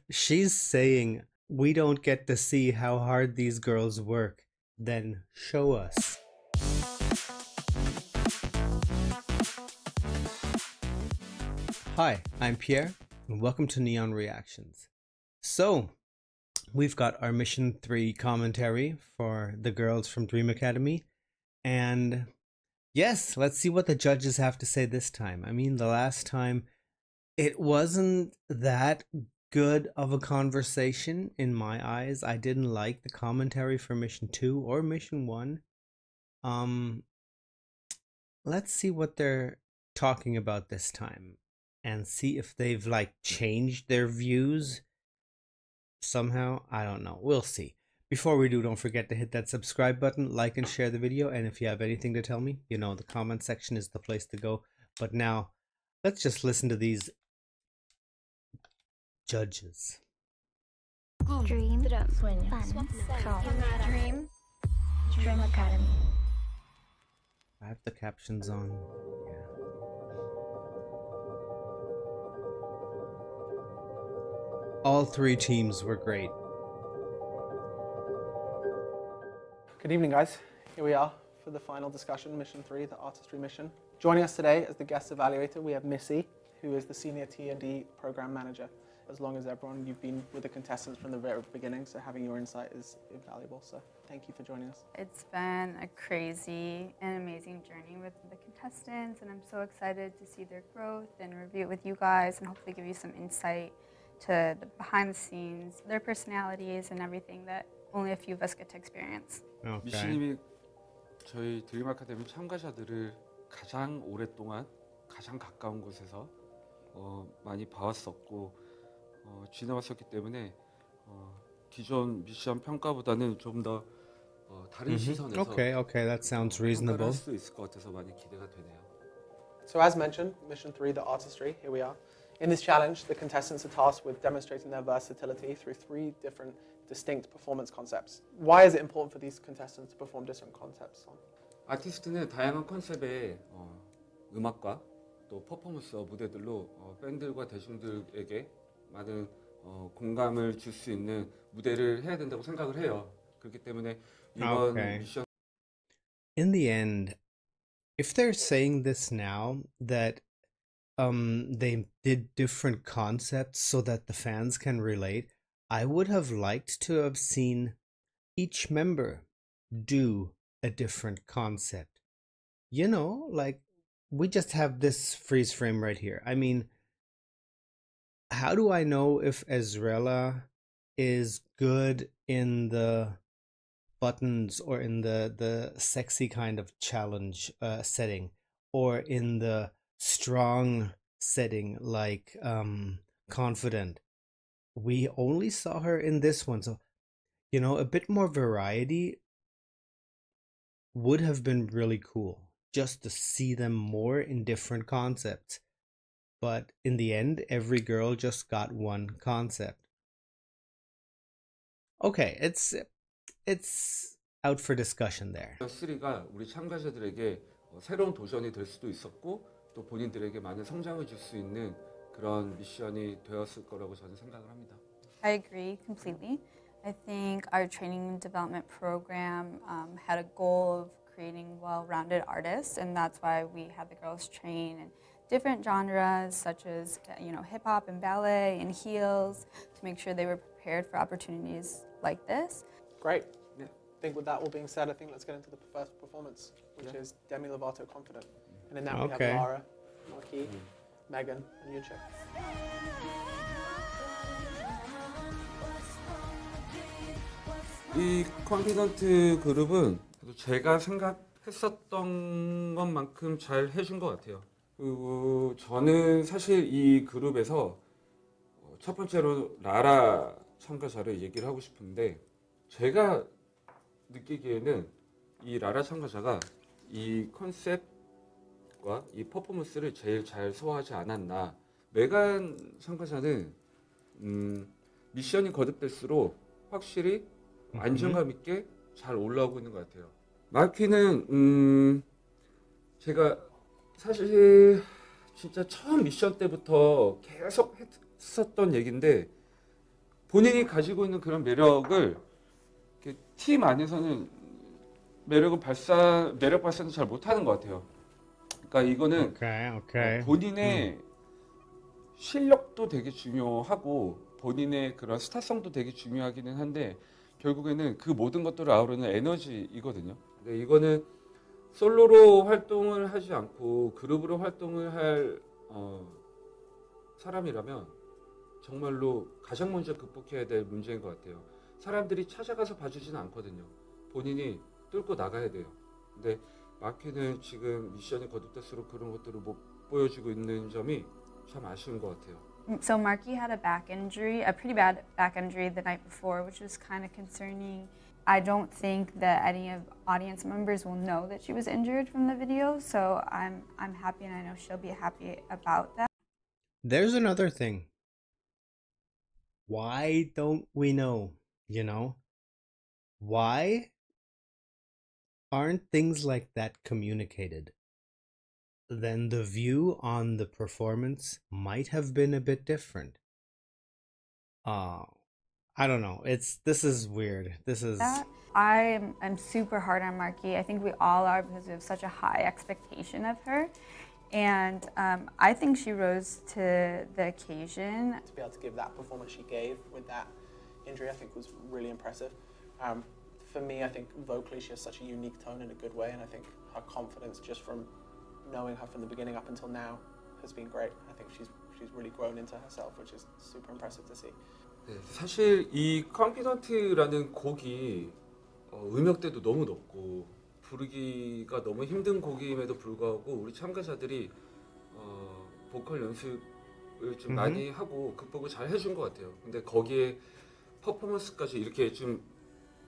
She's saying we don't get to see how hard these girls work. Then show us. Hi, I'm Pierre, and welcome to Neon Reactions. So, we've got our Mission 3 commentary for the girls from Dream Academy, and yes, let's see what the judges have to say this time. I mean, the last time, it wasn't that good of a conversation in my eyes. I didn't like the commentary for Mission 2 or Mission 1. Let's see what they're talking about this time and see if they've like changed their views somehow. I don't know. We'll see. Before we do, don't forget to hit that subscribe button, like and share the video, and if you have anything to tell me, you know, the comment section is the place to go. But now, let's just listen to these judges. Dream, Fun, Dream Academy. I have the captions on. Yeah. All three teams were great. Good evening, guys. Here we are for the final discussion, Mission 3, the Artistry Mission. Joining us today as the guest evaluator, we have Missy, who is the Senior T&D Program Manager. As long as everyone, you've been with the contestants from the very beginning, so having your insight is invaluable. So thank you for joining us. It's been a crazy and amazing journey with the contestants, and I'm so excited to see their growth and review it with you guys and hopefully give you some insight to the behind the scenes, their personalities and everything that only a few of us get to experience. Okay. 미씨님이 저희 드림 아카데미 참가자들을 가장 오랫동안 가장 가까운 곳에서 많이 봐왔었고 지내왔었기 때문에 기존 미션 평가보다는 좀 더 다른 시선에서 Okay, that sounds reasonable. 할 수 있을 것 같아서 많이 기대가 되네요. So as mentioned, Mission 3, the Artistry, here we are. In this challenge, the contestants are tasked with demonstrating their versatility through 3 different distinct performance concepts. Why is it important for these contestants to perform different concepts? 아티스트는 다양한 컨셉의 음악과 또 퍼포먼스 무대들로 팬들과 대중들에게 많은 공감을 줄 수 있는 무대를 해야 된다고 생각을 해요. 그렇기 때문에 이번 미션 In the end, if they're saying this now that they did different concepts so that the fans can relate, I would have liked to have seen each member do a different concept. You know, like we just have this freeze frame right here. I mean, how do I know if Ezrella is good in the buttons or in the sexy kind of challenge setting, or in the strong setting like confident? We only saw her in this one, so you know, a bit more variety would have been really cool, just to see them more in different concepts. But in the end, every girl just got one concept. Okay, it's out for discussion there. 3가 우리 참가자들에게 새로운 도전이 될 수도 있었고 또 본인들에게 많은 성장을 줄 수 있는 그런 미션이 되었을 거라고 저는 생각을 합니다. I agree completely. I think our training and development program had a goal of creating well-rounded artists, and that's why we had the girls train in different genres such as hip hop and ballet and heels to make sure they were prepared for opportunities like this. Great. Yeah. I think with that all being said, I think let's get into the first performance, which is Demi Lovato Confident. And in that we have Lara, Marquis, Megan, and Yuchik. 이 컨피던트 그룹은 제가 생각했었던 것만큼 잘 해준 것 같아요. 그리고 저는 사실 이 그룹에서 첫 번째로 라라 참가자를 얘기를 하고 싶은데, 제가 느끼기에는 이 라라 참가자가 이 컨셉과 이 퍼포먼스를 제일 잘 소화하지 않았나. 메간 참가자는 미션이 거듭될수록 확실히 안정감 있게 잘 올라오고 있는 것 같아요. 마키는 제가 사실 진짜 처음 미션 때부터 계속 했었던 얘기인데, 본인이 가지고 있는 그런 매력을 이렇게 팀 안에서는 매력 발산을 잘 못하는 것 같아요. 그러니까 이거는 Okay. 본인의 실력도 되게 중요하고 본인의 그런 스타성도 되게 중요하기는 한데 결국에는 그 모든 것들을 아우르는 에너지이거든요. 근데 이거는 솔로로 활동을 하지 않고 그룹으로 활동을 할 사람이라면 정말로 가장 먼저 극복해야 될 문제인 것 같아요. 사람들이 찾아가서 봐주지는 않거든요. 본인이 뚫고 나가야 돼요. 근데 마키는 지금 미션이 거듭될수록 그런 것들을 못 보여주고 있는 점이 참 아쉬운 것 같아요. So Marky had a back injury, a pretty bad back injury the night before, which was kind of concerning. I don't think that any of audience members will know that she was injured from the video, so I'm happy, and I know she'll be happy about that. There's another thing. Why don't we know? You know? Why aren't things like that communicated? Then the view on the performance might have been a bit different. I don't know. This is weird. This is I'm super hard on Marky. I think we all are because we have such a high expectation of her. And I think she rose to the occasion. To be able to give that performance she gave with that injury, I think was really impressive. For me, I think vocally she has such a unique tone in a good way, and I think her confidence just from knowing her from the beginning up until now has been great. I think she's really grown into herself, which is super impressive to see. 네, 사실 이 Confident라는 곡이 음역대도 너무 높고 부르기가 너무 힘든 곡임에도 불구하고 우리 참가자들이 보컬 연습을 좀 많이 하고 극복을 잘 해준 것 같아요. 근데 거기에 퍼포먼스까지 이렇게 좀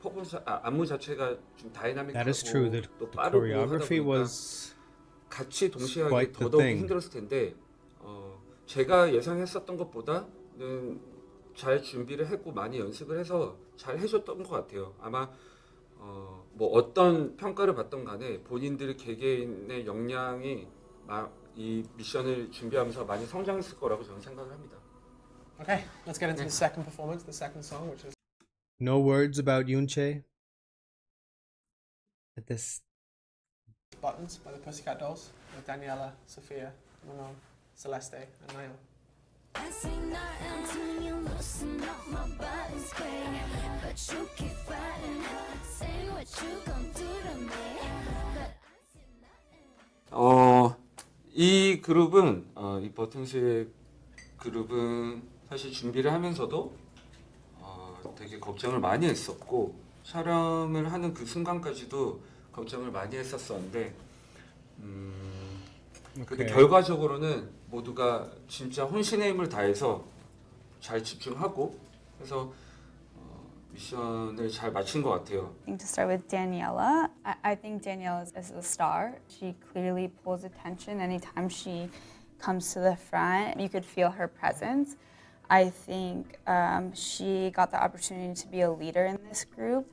퍼포먼스 안무 자체가 좀 다이나믹하고 That is true. 또 The 빠르고 choreography 하다 보니까 was 같이 동시에 하기 quite the 더더욱 thing. 힘들었을 텐데 제가 예상했었던 것보다는 잘 준비를 했고 많이 연습을 해서 잘 해줬던 것 같아요. 아마 뭐 어떤 평가를 받던 간에 본인들 개개인의 역량이 이 미션을 준비하면서 많이 성장했을 거라고 저는 생각을 합니다. Okay, let's get into the second performance, the second song, which is no words about Yoonchae at this. Buttons by the Pussycat Dolls with Daniela, Sophia, Manon, Celeste, and Nayoung. I say nothing till you loosen up my buttons, babe. But you keep fighting, saying what you gon' do to me. But I say nothing. 이 그룹은 이 버튼스의 그룹은 사실 준비를 하면서도 되게 걱정을 많이 했었고 촬영을 하는 그 순간까지도 걱정을 많이 했었었는데 근데 결과적으로는 모두가 진짜 혼신의 힘을 다해서 잘 집중하고 해서 미션을 잘 마친 것 같아요. I think to start with Daniela, I think Daniela is a star. She clearly pulls attention anytime she comes to the front. You could feel her presence. I think she got the opportunity to be a leader in this group.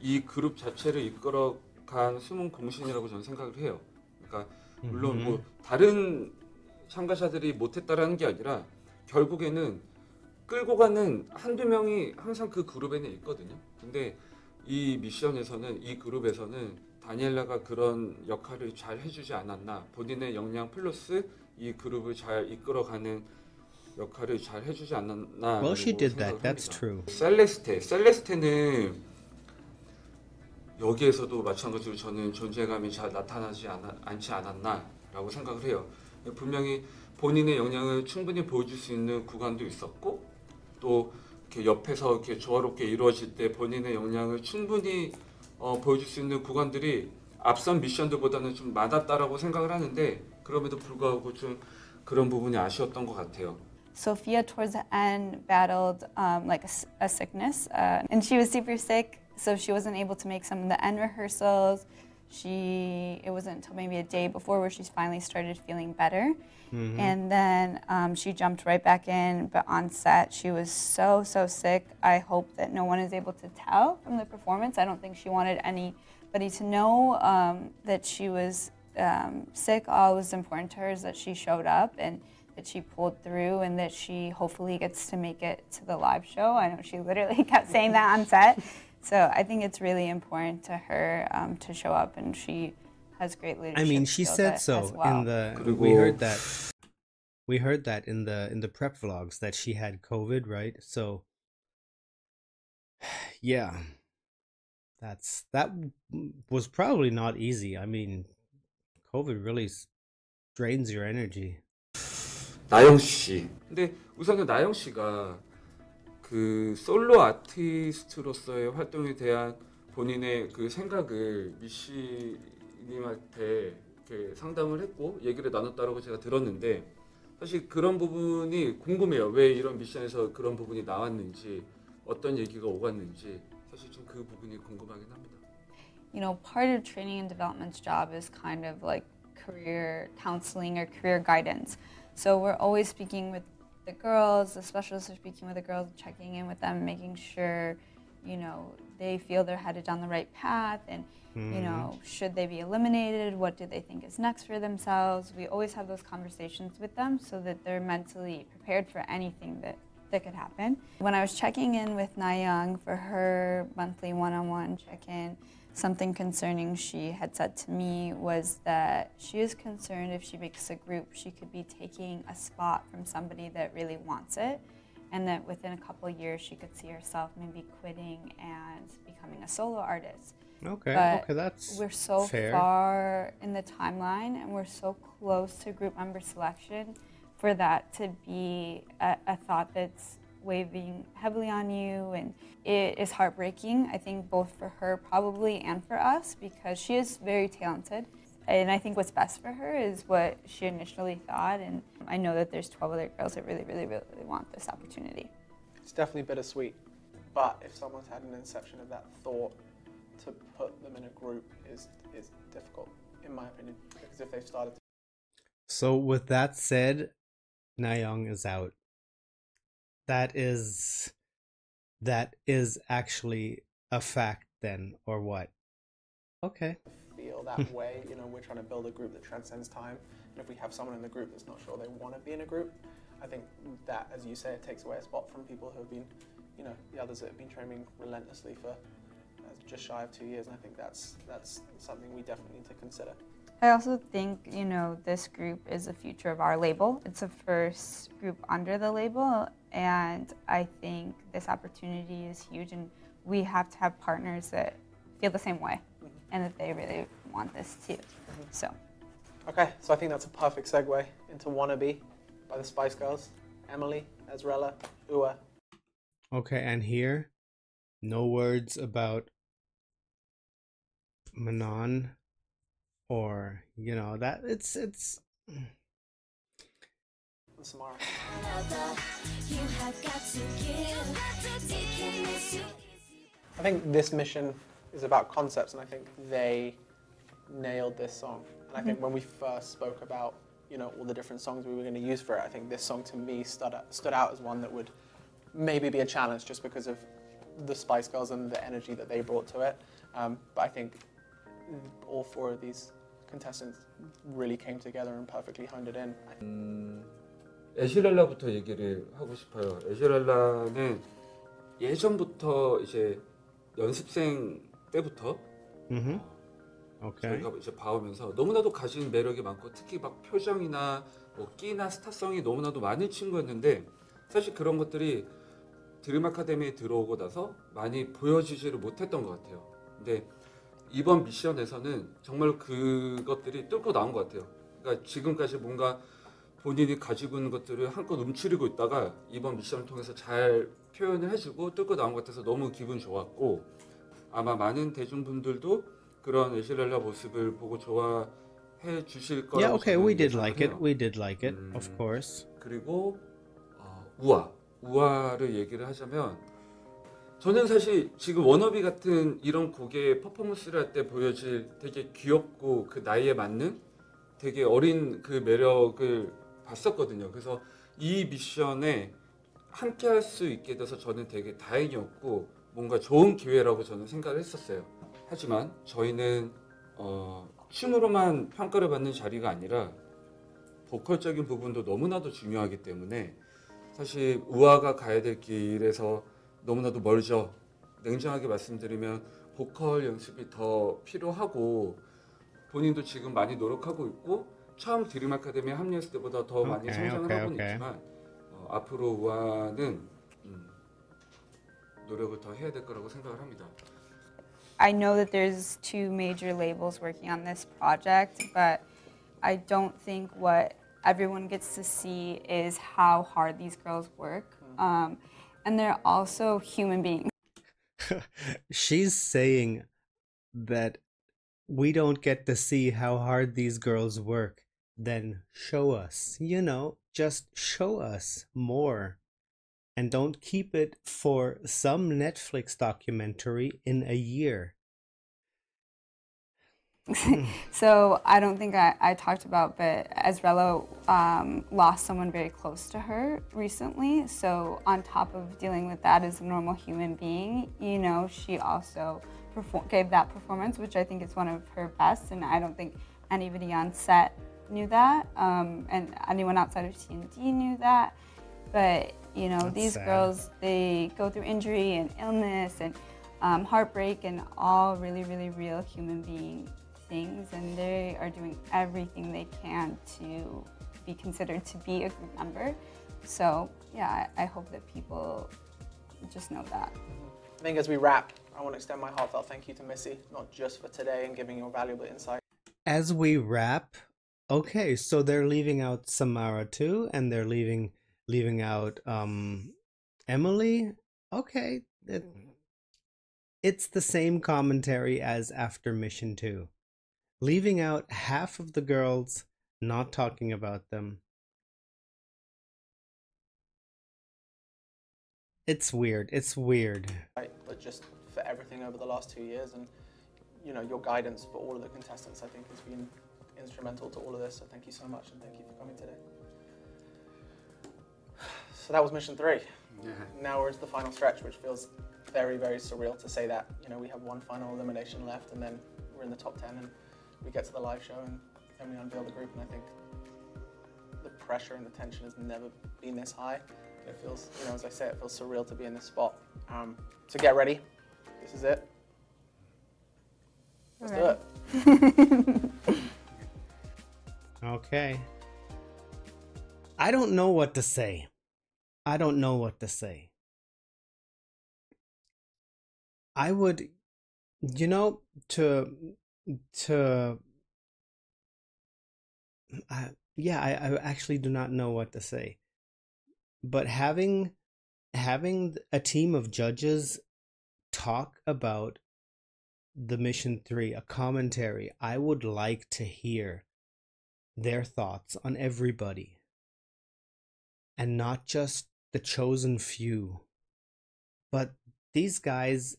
이 그룹 자체를 이끌어간 숨은 공신이라고 저는 생각을 해요. 그러니까 물론 뭐 다른 참가자들이 못했다라는 게 아니라 결국에는 끌고 가는 한두 명이 항상 그 그룹에는 있거든요. 근데 이 미션에서는 이 그룹에서는 다니엘라가 그런 역할을 잘 해주지 않았나, 본인의 역량 플러스 이 그룹을 잘 이끌어가는 역할을 잘 해주지 않았나. Well, she did that. That's true. 셀레스테는 여기에서도 마찬가지로 저는 존재감이 잘 나타나지 않지 않았나라고 생각을 해요. 분명히 본인의 역량을 충분히 보여줄 수 있는 구간도 있었고 또 이렇게 옆에서 이렇게 조화롭게 이루어질 때 본인의 역량을 충분히 보여줄 수 있는 구간들이 앞선 미션들보다는 좀 많았다라고 생각을 하는데 그럼에도 불구하고 좀 그런 부분이 아쉬웠던 것 같아요. Sophia towards the end battled like a sickness, and she was super sick, so she wasn't able to make some of the end rehearsals. It wasn't until maybe a day before where she finally started feeling better. And then she jumped right back in, but on set she was so sick. I hope that no one is able to tell from the performance. I don't think she wanted anybody to know that she was sick. All that was important to her is that she showed up and that she pulled through and that she hopefully gets to make it to the live show. I know she literally kept saying that on set. So I think it's really important to her to show up, and she has great leadership. I mean, she skills said as so well. in the. 그리고- We heard that in the prep vlogs that she had COVID, right? So yeah, that was probably not easy. I mean, COVID really drains your energy. 나영 씨. 근데 우선은 나영 씨가 그 솔로 아티스트로서의 활동에 대한 본인의 그 생각을 미씨님한테 이렇게 상담을 했고 얘기를 나눴다라고 제가 들었는데 사실 그런 부분이 궁금해요. 왜 이런 미션에서 그런 부분이 나왔는지 어떤 얘기가 오갔는지 사실 좀 그 부분이 궁금하긴 합니다. You know, part of training and development's job is kind of like career counseling or career guidance. So we're always speaking with the girls, the specialists are speaking with the girls, checking in with them, making sure, you know, they feel they're headed down the right path, and you know, should they be eliminated? What do they think is next for themselves? We always have those conversations with them so that they're mentally prepared for anything that could happen. When I was checking in with Nayoung for her monthly one-on-one check-in, something concerning she had said to me was that she is concerned if she makes a group, she could be taking a spot from somebody that really wants it, and that within a couple of years she could see herself maybe quitting and becoming a solo artist. Okay, But okay, that's we're so fair. far in the timeline and we're so close to group member selection for that to be a thought that's weighing heavily on you, and it is heartbreaking, I think, both for her probably and for us, because she is very talented, and I think what's best for her is what she initially thought, and I know that there's 12 other girls that really, really, really, really want this opportunity. It's definitely bittersweet, but if someone's had an inception of that thought, to put them in a group is difficult, in my opinion, because if they've started. So with that said, Nayoung is out. That is actually a fact then, or what? Okay. Feel that way, you know, we're trying to build a group that transcends time, and if we have someone in the group that's not sure they want to be in a group, I think that, as you say, it takes away a spot from people who have been, you know, the others that have been training relentlessly for just shy of 2 years, and I think that's something we definitely need to consider. I also think, you know, this group is the future of our label. It's the first group under the label, and I think this opportunity is huge, and we have to have partners that feel the same way and that they really want this too. So. Okay, so I think that's a perfect segue into Wannabe by the Spice Girls. Emily, Ezrella, Ua. Okay, and here, no words about Manon, or you know that it's. Samara. I think this mission is about concepts, and I think they nailed this song. And I think when we first spoke about, you know, all the different songs we were going to use for it, I think this song to me stood out as one that would maybe be a challenge just because of the Spice Girls and the energy that they brought to it. But I think all four of these contestants really came together and perfectly honed it in. 에시렐라부터 얘기를 하고 싶어요. 에시렐라는 예전부터 이제 연습생 때부터 Okay. 저희가 이제 봐오면서 너무나도 가진 매력이 많고 특히 막 표정이나 뭐 끼나 스타성이 너무나도 많은 친구였는데 사실 그런 것들이 드림 아카데미에 들어오고 나서 많이 보여지지를 못했던 것 같아요. 근데 이번 미션에서는 정말 그것들이 뚫고 나온 것 같아요. 그러니까 지금까지 뭔가 본인이 가지고 있는 것들을 한껏 움츠리고 있다가 이번 미션을 통해서 잘 표현을 해주고 뚫고 나온 것 같아서 너무 기분 좋았고, 아마 많은 대중분들도 그런 에시렐라 모습을 보고 좋아해 주실 거라고 Yeah, okay, 저는 we did like it. 예상해요. We did like it, of course. 그리고 우아를 얘기를 하자면, 저는 사실 지금 워너비 같은 이런 곡의 퍼포먼스를 할 때 보여질 되게 귀엽고 그 나이에 맞는 되게 어린 그 매력을 봤었거든요. 그래서 이 미션에 함께 할 수 있게 돼서 저는 되게 다행이었고 뭔가 좋은 기회라고 저는 생각을 했었어요. 하지만 저희는 춤으로만 평가를 받는 자리가 아니라 보컬적인 부분도 너무나도 중요하기 때문에 사실 우아가 가야 될 길에서 너무나도 멀죠. 냉정하게 말씀드리면 보컬 연습이 더 필요하고 본인도 지금 많이 노력하고 있고 처음 드림 아카데미에 합류했을 때보다 더 많이 성장을 하고는 있지만 앞으로 우아는 노력을 더 해야 될 거라고 생각을 합니다. I know that there's two major labels working on this project, but I don't think what everyone gets to see is how hard these girls work. And they're also human beings. She's saying that we don't get to see how hard these girls work. Then show us, you know, just show us more. And don't keep it for some Netflix documentary in a year. So I don't think I talked about, but Ezrella lost someone very close to her recently. So on top of dealing with that as a normal human being, you know, she also gave that performance, which I think is one of her best. And I don't think anybody on set knew that, and anyone outside of T&D knew that. But you know, That's these sad. girls, they go through injury and illness and heartbreak and all really, really real human being things, and they are doing everything they can to be considered to be a group member. So yeah, I hope that people just know that. I think as we wrap, I want to extend my heartfelt thank you to Missy, not just for today and giving your valuable insight. As we wrap, okay, so they're leaving out Samara too, and they're leaving out Emily. Okay, it's the same commentary as after Mission 2. Leaving out half of the girls, not talking about them. It's weird. It's weird. Right, but just for everything over the last 2 years, and you know, your guidance for all of the contestants, I think, has been instrumental to all of this. So thank you so much, and thank you for coming today. So that was Mission 3. Yeah. Now we're into the final stretch, which feels very, very surreal to say that. You know, we have one final elimination left, and then we're in the top 10, and we get to the live show, and then we unveil the group. And I think the pressure and the tension has never been this high. It feels, you know, as I say, it feels surreal to be in this spot. So get ready. This is it. Let's do it. Okay. I don't know what to say. I don't know what to say. I would, you know, I actually do not know what to say. But having a team of judges talk about the Mission 3, a commentary, I would like to hear their thoughts on everybody. And not just the chosen few. But these guys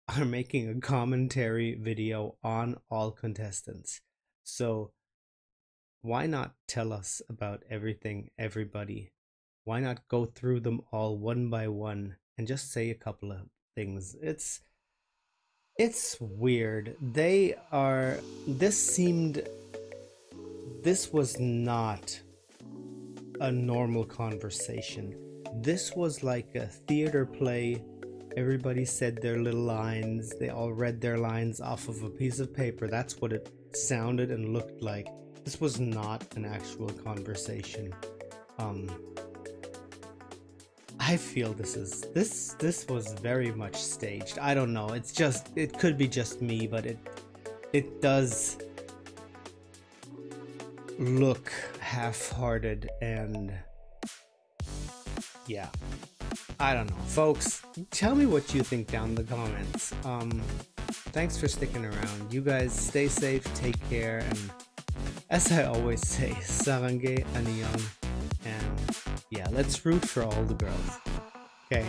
are making a commentary video on all contestants. So why not tell us about everything, everybody? Why not go through them all one by one and just say a couple of things? It's weird. This was not a normal conversation. This was like a theater play. Everybody said their little lines. They all read their lines off of a piece of paper. That's what it sounded and looked like. This was not an actual conversation. I feel this was very much staged. I don't know. It could be just me, but it does look half-hearted, and yeah, I don't know. Folks, tell me what you think down in the comments. Thanks for sticking around. You guys stay safe, take care, and as I always say, Sarange Nayoung, and yeah, let's root for all the girls. Okay.